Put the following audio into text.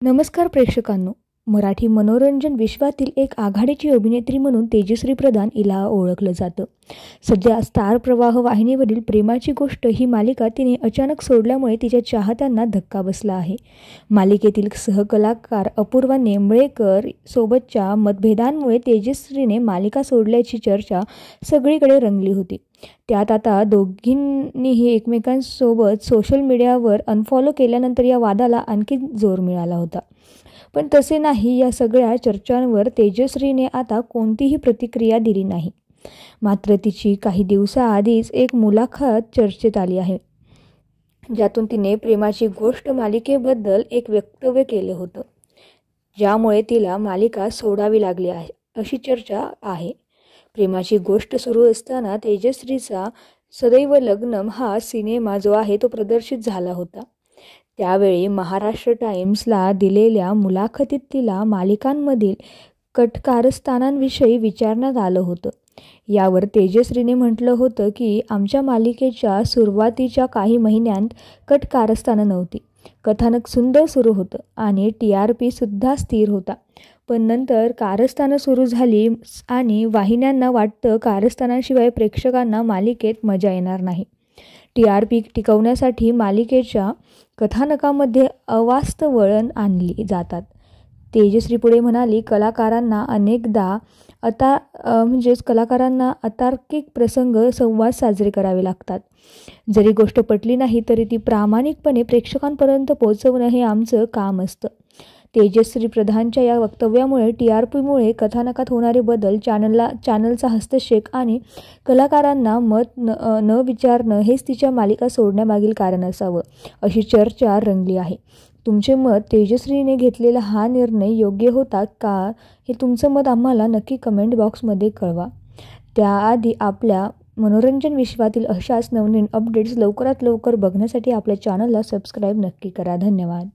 नमस्कार प्रेक्षकांनो. मराठी मनोरंजन विश्वातील एक आघाडीची अभिनेत्री म्हणून तेजश्री प्रधान हिला ओळखलं जातं. सध्या स्टार प्रवाह वाहिनीवरील प्रेमाची गोष्ट ही मालिका तिने अचानक सोडल्यामुळे तिच्या चाहत्यांना धक्का बसला आहे. मालिकेतील सहकलाकार अपूर्वा नेंबळेकर सोबतच्या मतभेदांमुळे तेजश्रीने मालिका सोडल्याची चर्चा सगळीकडे रंगली होती. त्यात आता दोघींनीही एकमेकांसोबत सोशल मीडियावर अनफॉलो केल्यानंतर या वादाला आणखी जोर मिळाला होता. पण तसे नाही. या सगळ्या चर्चांवर तेजश्रीने आता कोणतीही प्रतिक्रिया दिली नाही. मात्र तिची काही दिवसाआधीच एक मुलाखत चर्चेत आली आहे, ज्यातून तिने प्रेमाची गोष्ट मालिकेबद्दल एक वक्तव्य केलं होतं, ज्यामुळे तिला मालिका सोडावी लागली आहे अशी चर्चा आहे. प्रेमाची गोष्ट सुरू असताना तेजश्रीचा सदैव लग्नम हा सिनेमा जो आहे तो प्रदर्शित झाला होता. त्यावेळी महाराष्ट्र टाइम्सला दिलेल्या मुलाखतीत तिला मालिकांमधील कटकारस्थानांविषयी विचारण्यात आलं होतं. यावर तेजश्रीने म्हटलं होतं की आमच्या मालिकेच्या सुरुवातीच्या काही महिन्यांत कटकारस्थानं नव्हती. कथानक सुंदर सुरू होतं आणि TRP सुद्धा स्थिर होता. पण नंतर कारस्थानं सुरू झाली आणि वाहिन्यांना वाटतं कारस्थानाशिवाय प्रेक्षकांना मालिकेत मजा येणार नाही. TRP टिकवण्यासाठी मालिकेच्या कथानकामध्ये अवास्तव वळण आणली जातात. तेजश्री पुढे म्हणाली, कलाकारांना अनेकदा अतार्किक प्रसंग संवाद साजरे करावे लागतात. जरी गोष्ट पटली नाही तरी ती प्रामाणिकपणे प्रेक्षकांपर्यंत पोहोचवणं हे आमचं काम असतं. तेजश्री प्रधानच्या या वक्तव्यामुळे TRPमुळे कथानकात होणारे बदल, चॅनलचा हस्तक्षेप आणि कलाकारांना मत न विचारणं हेच तिच्या मालिका सोडण्यामागील कारण असावं अशी चर्चा रंगली आहे. तुमचे मत, तेजश्रीने घेतलेला हा निर्णय योग्य होता का हे तुमचं मत आम्हाला नक्की कमेंट बॉक्समध्ये कळवा. त्याआधी आपल्या मनोरंजन विश्वातील अशाच नवनवीन अपडेट्स लवकरात लवकर बघण्यासाठी आपल्या चॅनलला सबस्क्राईब नक्की करा. धन्यवाद.